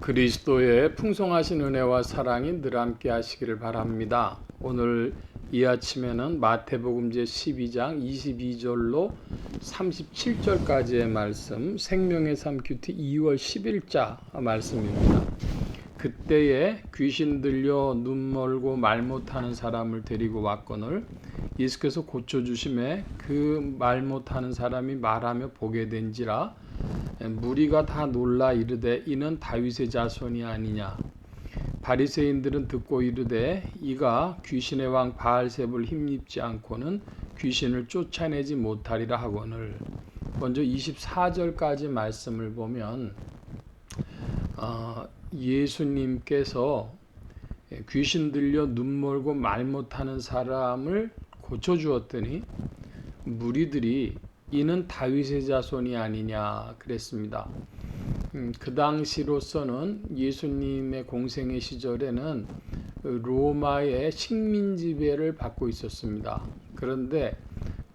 그리스도의 풍성하신 은혜와 사랑이 늘 함께 하시기를 바랍니다. 오늘 이 아침에는 마태복음 제12장 22절로 37절까지의 말씀, 생명의 삶 큐티 2월 10일자 말씀입니다. 그때에 귀신 들려 눈 멀고 말 못하는 사람을 데리고 왔거늘 예수께서 고쳐주심에 그 말 못하는 사람이 말하며 보게 된지라. 무리가 다 놀라 이르되 이는 다윗의 자손이 아니냐. 바리새인들은 듣고 이르되 이가 귀신의 왕 바알세불 힘입지 않고는 귀신을 쫓아내지 못하리라 하거늘. 먼저 24절까지 말씀을 보면 예수님께서 귀신 들려 눈 멀고 말 못하는 사람을 고쳐주었더니 무리들이 이는 다윗의 자손이 아니냐 그랬습니다. 그 당시로서는 예수님의 공생의 시절에는 로마의 식민 지배를 받고 있었습니다. 그런데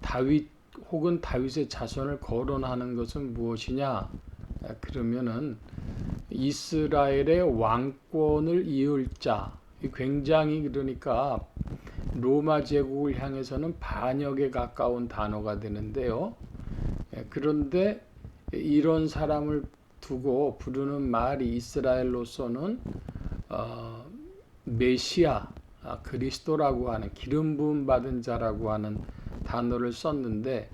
다윗 혹은 다윗의 자손을 거론하는 것은 무엇이냐? 그러면은 이스라엘의 왕권을 이을 자, 굉장히 그러니까 로마 제국을 향해서는 반역에 가까운 단어가 되는데요. 그런데 이런 사람을 두고 부르는 말이 이스라엘로서는 메시아, 그리스도라고 하는 기름 부음 받은 자라고 하는 단어를 썼는데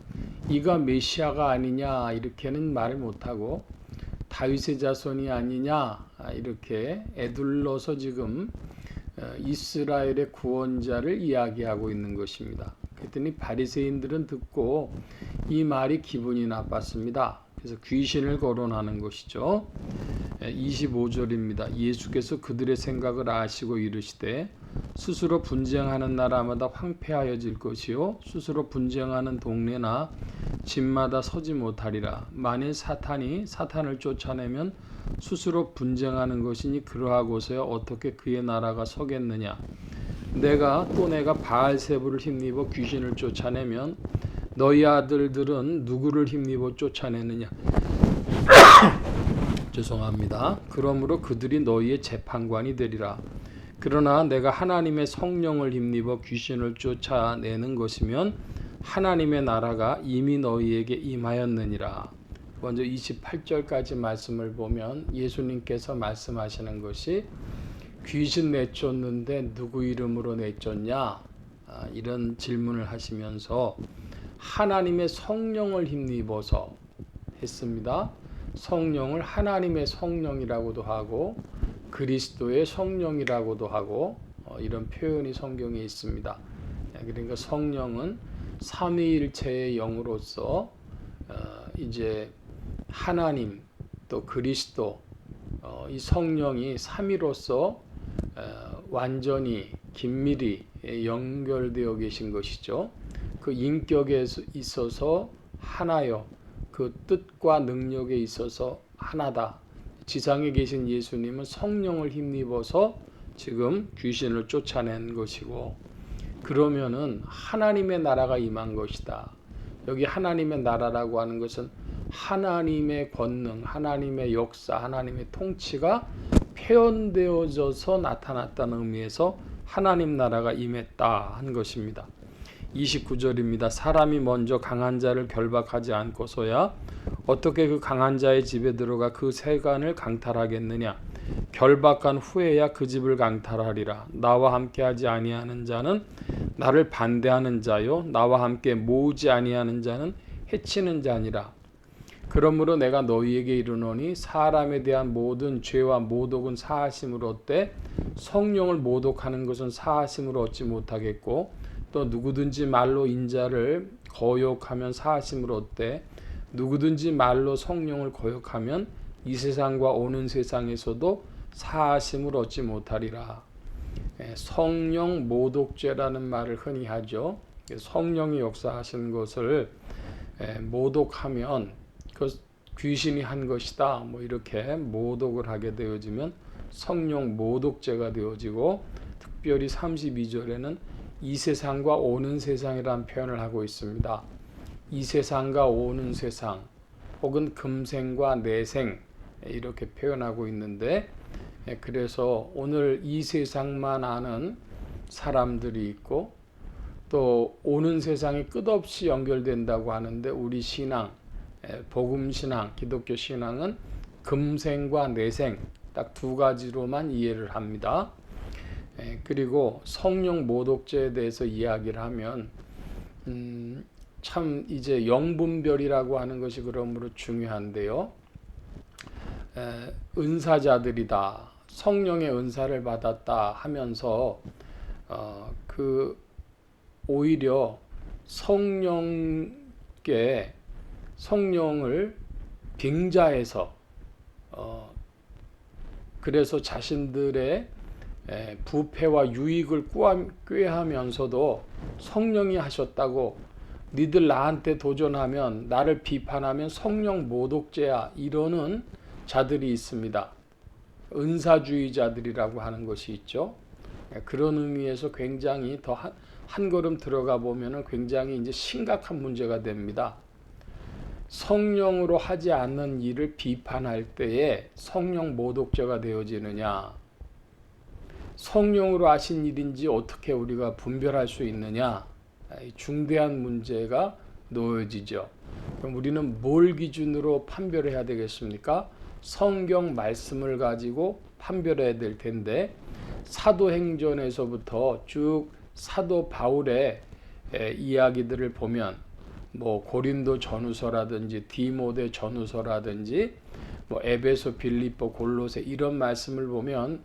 이가 메시아가 아니냐 이렇게는 말을 못하고 다윗의 자손이 아니냐 이렇게 애둘러서 지금 이스라엘의 구원자를 이야기하고 있는 것입니다. 그랬더니 바리새인들은 듣고 이 말이 기분이 나빴습니다. 그래서 귀신을 거론하는 것이죠. 25절입니다. 예수께서 그들의 생각을 아시고 이르시되 스스로 분쟁하는 나라마다 황폐하여질 것이요 스스로 분쟁하는 동네나 집마다 서지 못하리라. 만일 사탄이 사탄을 쫓아내면 스스로 분쟁하는 것이니 그러하고서야 어떻게 그의 나라가 서겠느냐. 내가 바알세불을 힘입어 귀신을 쫓아내면 너희 아들들은 누구를 힘입어 쫓아내느냐. 죄송합니다. 그러므로 그들이 너희의 재판관이 되리라. 그러나 내가 하나님의 성령을 힘입어 귀신을 쫓아내는 것이면 하나님의 나라가 이미 너희에게 임하였느니라. 먼저 28절까지 말씀을 보면 예수님께서 말씀하시는 것이 귀신 내쫓는데 누구 이름으로 내쫓냐? 이런 질문을 하시면서 하나님의 성령을 힘입어서 했습니다. 성령을 하나님의 성령이라고도 하고 그리스도의 성령이라고도 하고 이런 표현이 성경에 있습니다. 그러니까 성령은 삼위일체의 영으로서 이제 하나님 또 그리스도 이 성령이 삼위로서 완전히 긴밀히 연결되어 계신 것이죠. 그 인격에 있어서 하나요. 그 뜻과 능력에 있어서 하나다. 지상에 계신 예수님은 성령을 힘입어서 지금 귀신을 쫓아낸 것이고 그러면은 하나님의 나라가 임한 것이다. 여기 하나님의 나라라고 하는 것은 하나님의 권능, 하나님의 역사, 하나님의 통치가 표현되어져서 나타났다는 의미에서 하나님 나라가 임했다 한 것입니다. 29절입니다. 사람이 먼저 강한 자를 결박하지 않고서야 어떻게 그 강한 자의 집에 들어가 그 세간을 강탈하겠느냐. 결박한 후에야 그 집을 강탈하리라. 나와 함께하지 아니하는 자는 나를 반대하는 자요 나와 함께 모으지 아니하는 자는 해치는 자니라. 그러므로 내가 너희에게 이르노니 사람에 대한 모든 죄와 모독은 사하심을 얻되 성령을 모독하는 것은 사하심을 얻지 못하겠고 또 누구든지 말로 인자를 거역하면 사하심을 얻되 누구든지 말로 성령을 거역하면 이 세상과 오는 세상에서도 사하심을 얻지 못하리라. 성령 모독죄라는 말을 흔히 하죠. 성령이 역사하시는 것을 모독하면 그 귀신이 한 것이다. 뭐 이렇게 모독을 하게 되어지면 성령 모독죄가 되어지고 특별히 32절에는 이 세상과 오는 세상이라는 표현을 하고 있습니다. 이 세상과 오는 세상 혹은 금생과 내생 이렇게 표현하고 있는데, 그래서 오늘 이 세상만 아는 사람들이 있고 또 오는 세상이 끝없이 연결된다고 하는데, 우리 신앙, 복음 신앙, 기독교 신앙은 금생과 내생 딱 두 가지로만 이해를 합니다. 그리고 성령 모독죄에 대해서 이야기를 하면 참 이제 영분별이라고 하는 것이 그러므로 중요한데요. 은사자들이다, 성령의 은사를 받았다 하면서 그 오히려 성령을 빙자해서 그래서 자신들의 부패와 유익을 꾀하면서도 성령이 하셨다고, 니들 나한테 도전하면, 나를 비판하면 성령 모독죄야, 이러는 자들이 있습니다. 은사주의자들이라고 하는 것이 있죠. 그런 의미에서 굉장히 더 한 걸음 들어가 보면은 굉장히 이제 심각한 문제가 됩니다. 성령으로 하지 않는 일을 비판할 때에 성령 모독죄가 되어지느냐, 성령으로 하신 일인지 어떻게 우리가 분별할 수 있느냐, 중대한 문제가 놓여지죠. 그럼 우리는 뭘 기준으로 판별해야 되겠습니까? 성경 말씀을 가지고 판별해야 될 텐데, 사도행전에서부터 쭉 사도 바울의 이야기들을 보면 뭐 고린도 전후서라든지 디모데 전후서라든지 뭐 에베소, 빌립보, 골로새 이런 말씀을 보면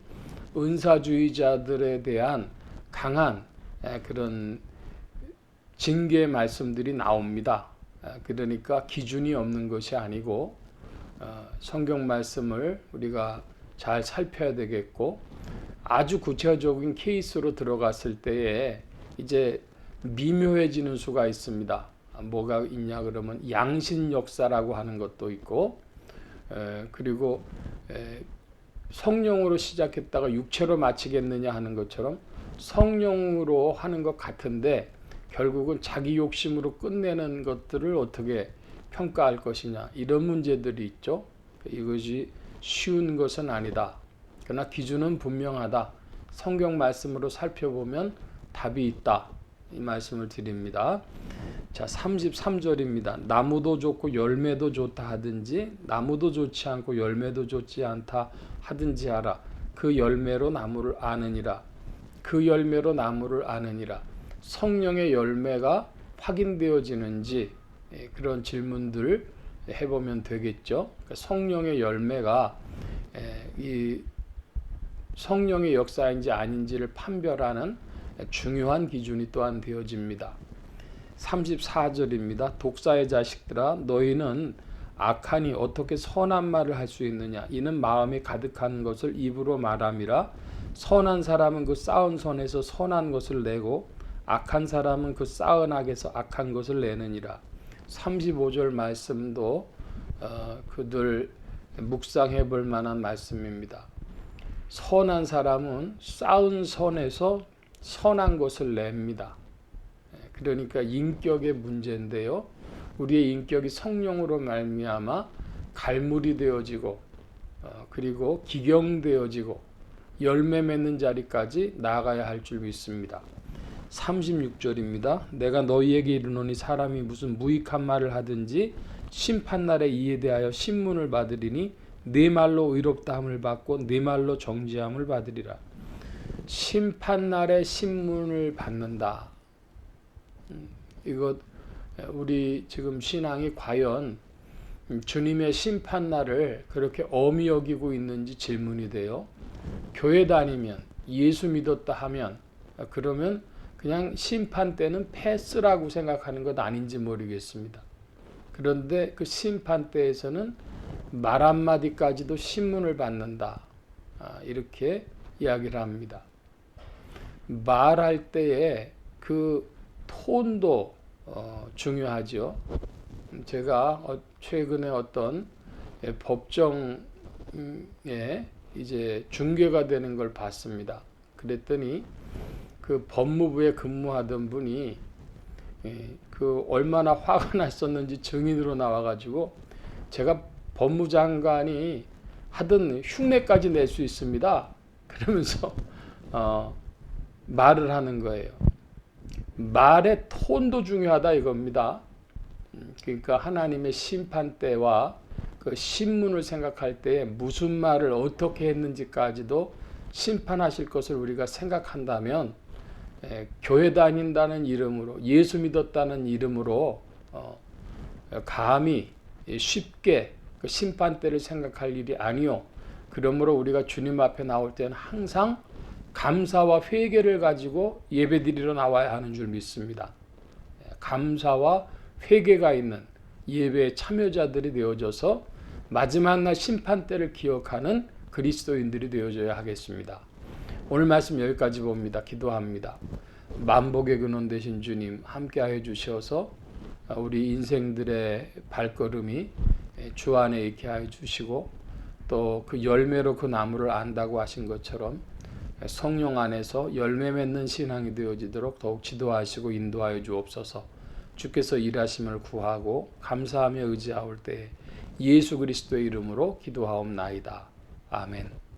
은사주의자들에 대한 강한 그런 징계 말씀들이 나옵니다. 그러니까 기준이 없는 것이 아니고 성경 말씀을 우리가 잘 살펴야 되겠고, 아주 구체적인 케이스로 들어갔을 때에 이제 미묘해지는 수가 있습니다. 뭐가 있냐 그러면 양신 역사라고 하는 것도 있고, 그리고 성령으로 시작했다가 육체로 마치겠느냐 하는 것처럼 성령으로 하는 것 같은데 결국은 자기 욕심으로 끝내는 것들을 어떻게 평가할 것이냐, 이런 문제들이 있죠. 이것이 쉬운 것은 아니다. 그러나 기준은 분명하다. 성경 말씀으로 살펴보면 답이 있다. 이 말씀을 드립니다. 자, 33절입니다. 나무도 좋고 열매도 좋다 하든지 나무도 좋지 않고 열매도 좋지 않다 하든지 하라. 그 열매로 나무를 아느니라. 그 열매로 나무를 아느니라. 성령의 열매가 확인되어지는지 그런 질문들 해보면 되겠죠. 성령의 열매가 이 성령의 역사인지 아닌지를 판별하는 중요한 기준이 또한 되어집니다. 34절입니다. 독사의 자식들아, 너희는 악하니 어떻게 선한 말을 할 수 있느냐? 이는 마음에 가득한 것을 입으로 말함이라. 선한 사람은 그 쌓은 손에서 선한 것을 내고 악한 사람은 그 쌓은 악에서 악한 것을 내느니라. 35절 말씀도 그들 묵상해 볼 만한 말씀입니다. 선한 사람은 쌓은 선에서 선한 것을 냅니다. 그러니까 인격의 문제인데요. 우리의 인격이 성령으로 말미암아 갈물이 되어지고 그리고 기경되어지고 열매 맺는 자리까지 나아가야 할 줄 믿습니다. 36절입니다. 내가 너희에게 이르노니 사람이 무슨 무익한 말을 하든지 심판날에 이에 대하여 신문을 받으리니 네 말로 의롭다함을 받고 네 말로 정죄함을 받으리라. 심판날에 신문을 받는다. 이것 우리 지금 신앙이 과연 주님의 심판날을 그렇게 엄히 여기고 있는지 질문이 돼요. 교회 다니면 예수 믿었다 하면 그러면 그냥 심판 때는 패스라고 생각하는 것 아닌지 모르겠습니다. 그런데 그 심판 때에서는 말 한마디까지도 신문을 받는다. 이렇게 이야기를 합니다. 말할 때에 그 톤도 중요하죠. 제가 최근에 어떤 법정에 이제 중개가 되는 걸 봤습니다. 그랬더니 그 법무부에 근무하던 분이 그 얼마나 화가 났었는지 증인으로 나와가지고, 제가 법무장관이 하든 흉내까지 낼 수 있습니다. 그러면서 말을 하는 거예요. 말의 톤도 중요하다 이겁니다. 그러니까 하나님의 심판 때와 그 신문을 생각할 때 무슨 말을 어떻게 했는지까지도 심판하실 것을 우리가 생각한다면 교회 다닌다는 이름으로 예수 믿었다는 이름으로 감히 쉽게 그 심판 때를 생각할 일이 아니요. 그러므로 우리가 주님 앞에 나올 때는 항상 감사와 회개를 가지고 예배드리러 나와야 하는 줄 믿습니다. 감사와 회개가 있는 예배의 참여자들이 되어져서 마지막 날 심판 때를 기억하는 그리스도인들이 되어져야 하겠습니다. 오늘 말씀 여기까지 봅니다. 기도합니다. 만복의 근원 되신 주님 함께하여 주셔서 우리 인생들의 발걸음이 주 안에 있게 하여 주시고 또 그 열매로 그 나무를 안다고 하신 것처럼 성령 안에서 열매 맺는 신앙이 되어지도록 더욱 지도하시고 인도하여 주옵소서. 주께서 일하심을 구하고 감사하며 의지하올 때 예수 그리스도의 이름으로 기도하옵나이다. 아멘.